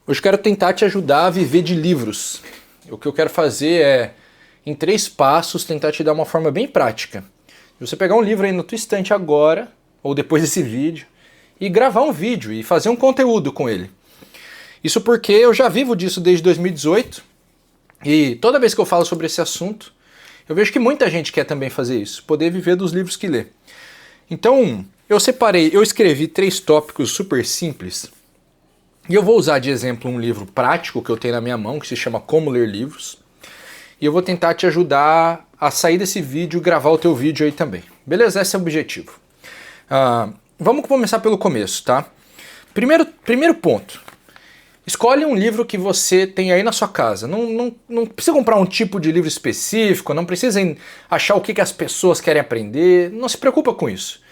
Hoje eu quero tentar te ajudar a viver de livros. O que eu quero fazer é, em 3 passos, tentar te dar uma forma bem prática. Você pegar um livro aí na tua estante agora, ou depois desse vídeo, e gravar um vídeo e fazer um conteúdo com ele. Isso porque eu já vivo disso desde 2018 e toda vez que eu falo sobre esse assunto, eu vejo que muita gente quer também fazer isso, poder viver dos livros que lê. Então, eu escrevi 3 tópicos super simples. E eu vou usar de exemplo um livro prático que eu tenho na minha mão, que se chama Como Ler Livros. E eu vou tentar te ajudar a sair desse vídeo e gravar o teu vídeo aí também. Beleza? Esse é o objetivo. Vamos começar pelo começo, tá? Primeiro ponto. Escolhe um livro que você tem aí na sua casa. Não precisa comprar um tipo de livro específico, não precisa achar o que as pessoas querem aprender. Não se preocupa com isso.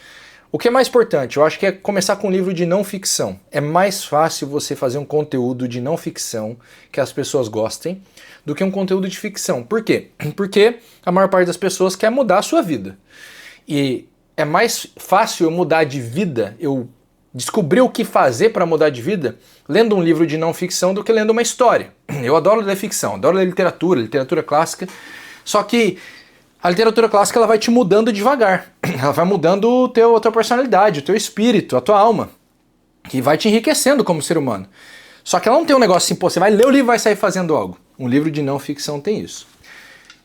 O que é mais importante, eu acho que é começar com um livro de não ficção. É mais fácil você fazer um conteúdo de não ficção que as pessoas gostem do que um conteúdo de ficção. Por quê? Porque a maior parte das pessoas quer mudar a sua vida. E é mais fácil eu mudar de vida, eu descobrir o que fazer para mudar de vida, lendo um livro de não ficção do que lendo uma história. Eu adoro ler ficção, adoro ler literatura clássica, só que a literatura clássica ela vai te mudando devagar, ela vai mudando a tua personalidade, o teu espírito, a tua alma, que vai te enriquecendo como ser humano. Só que ela não tem um negócio assim, pô, você vai ler o livro e vai sair fazendo algo. Um livro de não ficção tem isso.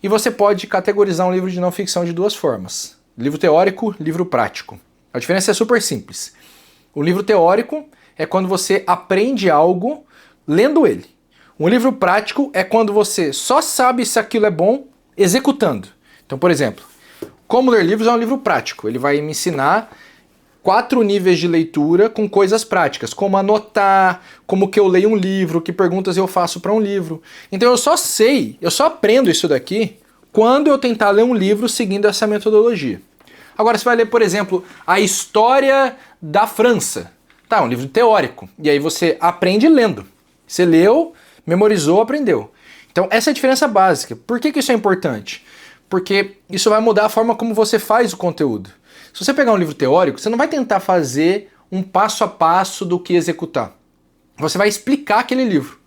E você pode categorizar um livro de não ficção de 2 formas. Livro teórico, livro prático. A diferença é super simples. O livro teórico é quando você aprende algo lendo ele. Um livro prático é quando você só sabe se aquilo é bom executando. Então, por exemplo, Como Ler Livros é um livro prático. Ele vai me ensinar 4 níveis de leitura com coisas práticas, como anotar, como que eu leio um livro, que perguntas eu faço para um livro. Então eu só aprendo isso daqui quando eu tentar ler um livro seguindo essa metodologia. Agora você vai ler, por exemplo, A História da França. Tá, um livro teórico. E aí você aprende lendo. Você leu, memorizou, aprendeu. Então essa é a diferença básica. Por que isso é importante? Porque isso vai mudar a forma como você faz o conteúdo. Se você pegar um livro teórico, você não vai tentar fazer um passo a passo do que executar. Você vai explicar aquele livro.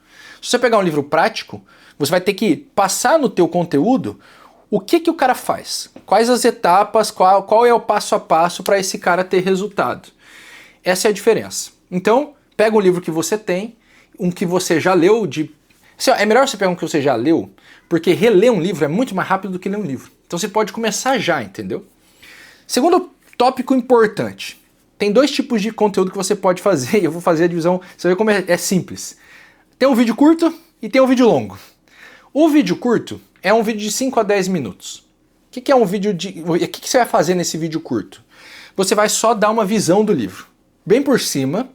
Se você pegar um livro prático, você vai ter que passar no teu conteúdo o que o cara faz. Quais as etapas, qual é o passo a passo para esse cara ter resultado. Essa é a diferença. Então, pega um livro que você tem, um que você já leu é melhor você pegar um que você já leu, porque reler um livro é muito mais rápido do que ler um livro. Então você pode começar já, entendeu? Segundo tópico importante. Tem 2 tipos de conteúdo que você pode fazer, e eu vou fazer a divisão, você vai ver como é simples. Tem um vídeo curto e tem um vídeo longo. O vídeo curto é um vídeo de 5 a 10 minutos. O que é um vídeo de... O que você vai fazer nesse vídeo curto? Você vai só dar uma visão do livro, bem por cima,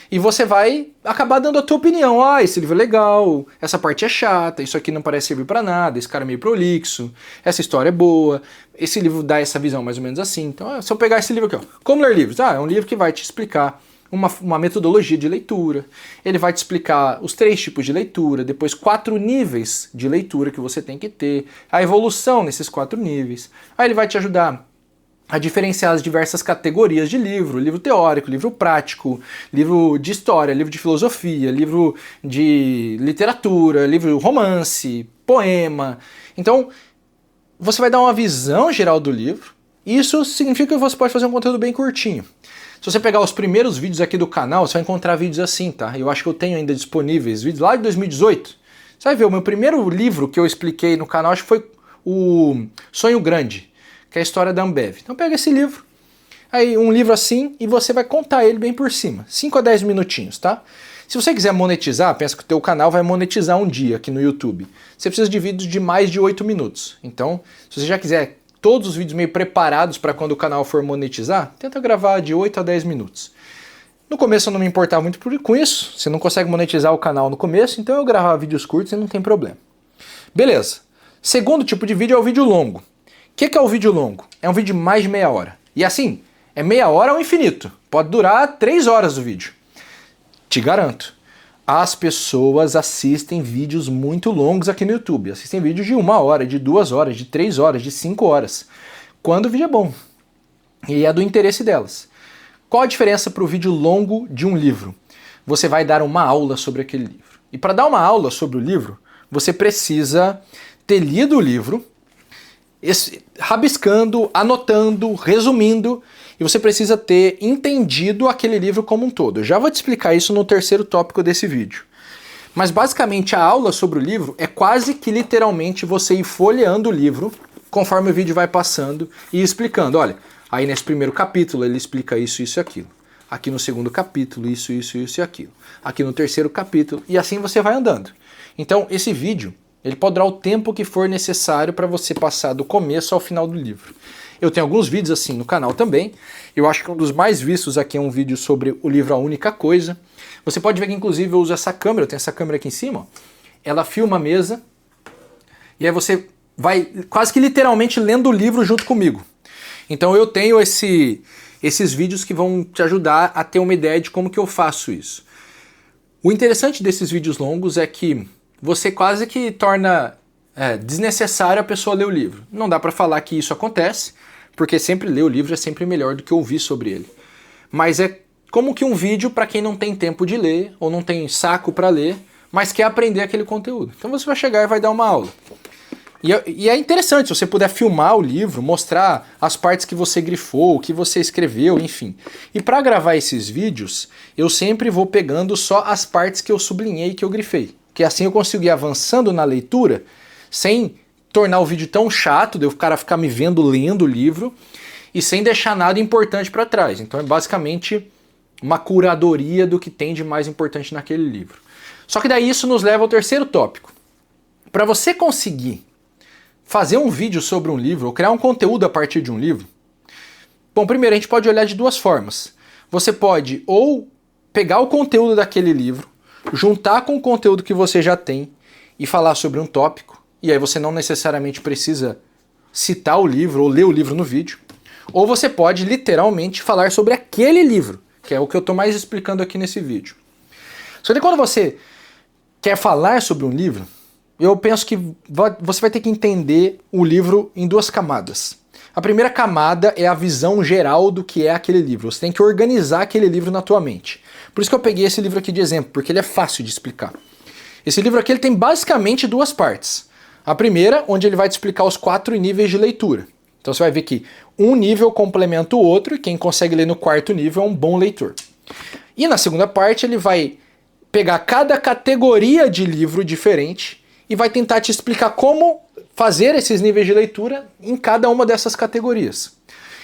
e você vai acabar dando a tua opinião. Ah, esse livro é legal, essa parte é chata, isso aqui não parece servir pra nada, esse cara é meio prolixo, essa história é boa, esse livro dá essa visão mais ou menos assim. Então, se eu pegar esse livro aqui, ó, Como Ler Livros, é um livro que vai te explicar uma metodologia de leitura, ele vai te explicar os 3 tipos de leitura, depois 4 níveis de leitura que você tem que ter, a evolução nesses 4 níveis. Aí ele vai te ajudar a diferenciar as diversas categorias de livro teórico, livro prático, livro de história, livro de filosofia, livro de literatura, livro romance, poema. Então, você vai dar uma visão geral do livro, e isso significa que você pode fazer um conteúdo bem curtinho. Se você pegar os primeiros vídeos aqui do canal, você vai encontrar vídeos assim, tá? Eu acho que eu tenho ainda disponíveis vídeos lá de 2018. Você vai ver, o meu primeiro livro que eu expliquei no canal, acho que foi o Sonho Grande, que é a história da Ambev. Então pega esse livro, aí um livro assim, e você vai contar ele bem por cima, 5 a 10 minutinhos, tá? Se você quiser monetizar, pensa que o teu canal vai monetizar um dia aqui no YouTube. Você precisa de vídeos de mais de 8 minutos. Então, se você já quiser todos os vídeos meio preparados para quando o canal for monetizar, tenta gravar de 8 a 10 minutos. No começo eu não me importava muito com isso, você não consegue monetizar o canal no começo, então eu gravava vídeos curtos e não tem problema. Beleza. Segundo tipo de vídeo é o vídeo longo. O que é o vídeo longo? É um vídeo de mais de meia hora. E assim, é meia hora ao infinito. Pode durar 3 horas o vídeo. Te garanto. As pessoas assistem vídeos muito longos aqui no YouTube. Assistem vídeos de 1 hora, de 2 horas, de 3 horas, de 5 horas. Quando o vídeo é bom. E é do interesse delas. Qual a diferença para o vídeo longo de um livro? você vai dar uma aula sobre aquele livro. E para dar uma aula sobre o livro, você precisa ter lido o livro, rabiscando, anotando, resumindo, e você precisa ter entendido aquele livro como um todo. Eu já vou te explicar isso no terceiro tópico desse vídeo. Mas basicamente a aula sobre o livro é quase que literalmente você ir folheando o livro conforme o vídeo vai passando e explicando. Olha, aí nesse primeiro capítulo ele explica isso, isso e aquilo. Aqui no segundo capítulo, isso e aquilo. Aqui no terceiro capítulo, e assim você vai andando. Então esse vídeo, ele pode durar o tempo que for necessário para você passar do começo ao final do livro. Eu tenho alguns vídeos assim no canal também. Eu acho que um dos mais vistos aqui é um vídeo sobre o livro A Única Coisa. Você pode ver que inclusive eu uso essa câmera, eu tenho essa câmera aqui em cima, ó. Ela filma a mesa, e aí você vai quase que literalmente lendo o livro junto comigo. Então eu tenho esses vídeos que vão te ajudar a ter uma ideia de como que eu faço isso. O interessante desses vídeos longos é que você quase que torna desnecessário a pessoa ler o livro. Não dá para falar que isso acontece, porque sempre ler o livro é sempre melhor do que ouvir sobre ele. Mas é como que um vídeo para quem não tem tempo de ler, ou não tem saco para ler, mas quer aprender aquele conteúdo. Então você vai chegar e vai dar uma aula. E é interessante, se você puder filmar o livro, mostrar as partes que você grifou, o que você escreveu, enfim. E para gravar esses vídeos, eu sempre vou pegando só as partes que eu sublinhei, que eu grifei. Que assim eu consigo ir avançando na leitura, sem tornar o vídeo tão chato, de o cara ficar me vendo lendo o livro, e sem deixar nada importante para trás. Então é basicamente uma curadoria do que tem de mais importante naquele livro. Só que daí isso nos leva ao terceiro tópico. Para você conseguir fazer um vídeo sobre um livro, ou criar um conteúdo a partir de um livro, bom, primeiro a gente pode olhar de duas formas. Você pode ou pegar o conteúdo daquele livro, juntar com o conteúdo que você já tem e falar sobre um tópico, e aí você não necessariamente precisa citar o livro ou ler o livro no vídeo, ou você pode literalmente falar sobre aquele livro, que é o que eu estou mais explicando aqui nesse vídeo. Só que quando você quer falar sobre um livro, eu penso que você vai ter que entender o livro em duas camadas. A primeira camada é a visão geral do que é aquele livro. Você tem que organizar aquele livro na tua mente. Por isso que eu peguei esse livro aqui de exemplo, porque ele é fácil de explicar. Esse livro aqui ele tem basicamente duas partes. A primeira, onde ele vai te explicar os 4 níveis de leitura. Então você vai ver que um nível complementa o outro, e quem consegue ler no 4º nível é um bom leitor. E na segunda parte ele vai pegar cada categoria de livro diferente e vai tentar te explicar como fazer esses níveis de leitura em cada uma dessas categorias.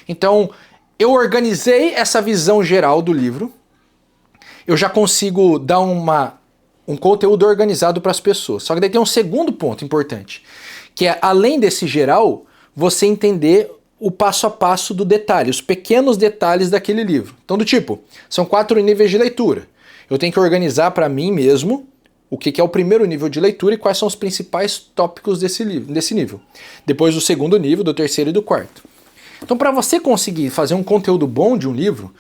Então, eu organizei essa visão geral do livro, eu já consigo dar um conteúdo organizado para as pessoas. Só que daí tem um segundo ponto importante, que é, além desse geral, você entender o passo a passo do detalhe, os pequenos detalhes daquele livro. Então, do tipo, são 4 níveis de leitura. Eu tenho que organizar para mim mesmo o que é o primeiro nível de leitura e quais são os principais tópicos desse nível. Depois do segundo nível, do terceiro e do 4º. Então, para você conseguir fazer um conteúdo bom de um livro,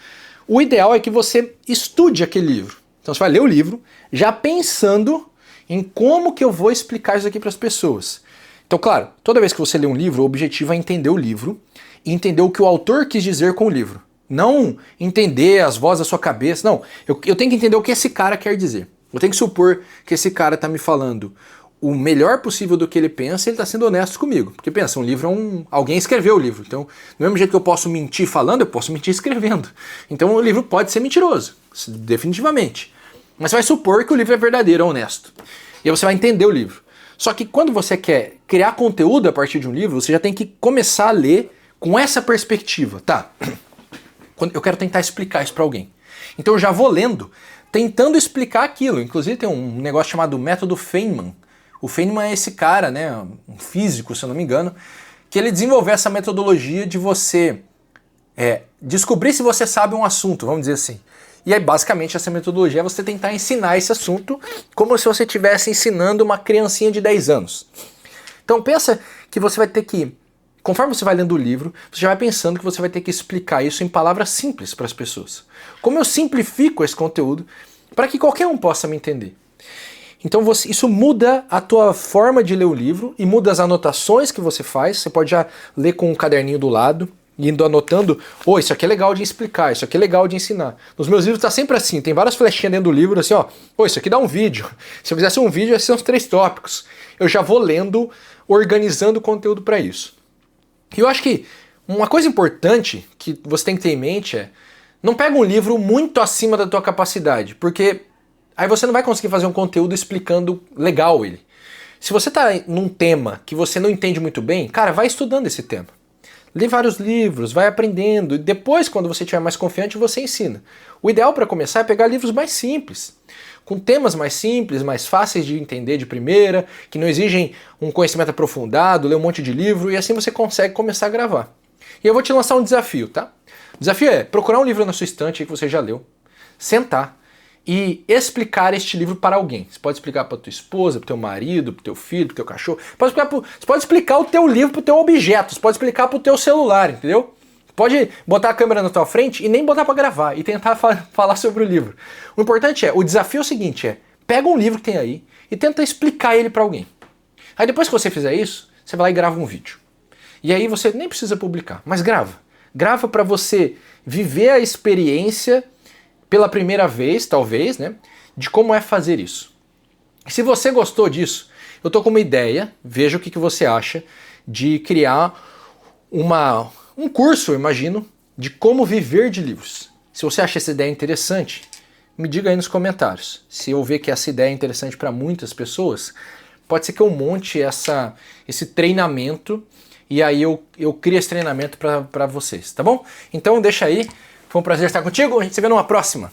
o ideal é que você estude aquele livro. Então você vai ler o livro já pensando em como que eu vou explicar isso aqui para as pessoas. Então, claro, toda vez que você lê um livro, o objetivo é entender o livro e entender o que o autor quis dizer com o livro. Não entender as vozes da sua cabeça, não. Eu tenho que entender o que esse cara quer dizer. Eu tenho que supor que esse cara está me falando o melhor possível do que ele pensa e ele está sendo honesto comigo. Porque pensa, um livro é alguém escreveu o livro. Então, do mesmo jeito que eu posso mentir falando, eu posso mentir escrevendo. Então o livro pode ser mentiroso, definitivamente. Mas você vai supor que o livro é verdadeiro, honesto. E aí você vai entender o livro. Só que quando você quer criar conteúdo a partir de um livro, você já tem que começar a ler com essa perspectiva. Tá, eu quero tentar explicar isso para alguém. Então eu já vou lendo, tentando explicar aquilo. Inclusive tem um negócio chamado método Feynman. O Feynman é esse cara, né, um físico, se eu não me engano, que ele desenvolveu essa metodologia de você descobrir se você sabe um assunto, vamos dizer assim. E aí, basicamente, essa metodologia é você tentar ensinar esse assunto como se você estivesse ensinando uma criancinha de 10 anos. Então pensa que você vai ter que, conforme você vai lendo o livro, você já vai pensando que você vai ter que explicar isso em palavras simples para as pessoas. Como eu simplifico esse conteúdo para que qualquer um possa me entender. Então isso muda a tua forma de ler o livro e muda as anotações que você faz. Você pode já ler com um caderninho do lado. indo anotando, isso aqui é legal de explicar, isso aqui é legal de ensinar. Nos meus livros tá sempre assim, tem várias flechinhas dentro do livro, assim, isso aqui dá um vídeo. Se eu fizesse um vídeo, esses são os 3 tópicos. Eu já vou lendo, organizando o conteúdo para isso. E eu acho que uma coisa importante que você tem que ter em mente é, não pega um livro muito acima da tua capacidade, porque aí você não vai conseguir fazer um conteúdo explicando legal ele. Se você tá num tema que você não entende muito bem, cara, vai estudando esse tema. Lê vários livros, vai aprendendo, e depois, quando você estiver mais confiante, você ensina. O ideal para começar é pegar livros mais simples, com temas mais simples, mais fáceis de entender de primeira, que não exigem um conhecimento aprofundado, ler um monte de livro, e assim você consegue começar a gravar. E eu vou te lançar um desafio, tá? O desafio é procurar um livro na sua estante que você já leu, sentar e explicar este livro para alguém. Você pode explicar para tua esposa, para teu marido, para teu filho, para teu cachorro. Você pode explicar o teu livro para o teu objeto, você pode explicar para o teu celular, entendeu? Pode botar a câmera na tua frente e nem botar para gravar e tentar falar sobre o livro. O importante o desafio é o seguinte, pega um livro que tem aí e tenta explicar ele para alguém. Aí depois que você fizer isso, você vai lá e grava um vídeo. E aí você nem precisa publicar, mas grava. Grava para você viver a experiência pela primeira vez, talvez, né, de como é fazer isso. Se você gostou disso, eu tô com uma ideia, veja o que você acha, de criar um curso, eu imagino, de como viver de livros. Se você acha essa ideia interessante, me diga aí nos comentários. Se eu ver que essa ideia é interessante para muitas pessoas, pode ser que eu monte esse treinamento e aí eu crio esse treinamento para vocês, tá bom? Então deixa aí, foi um prazer estar contigo, a gente se vê numa próxima.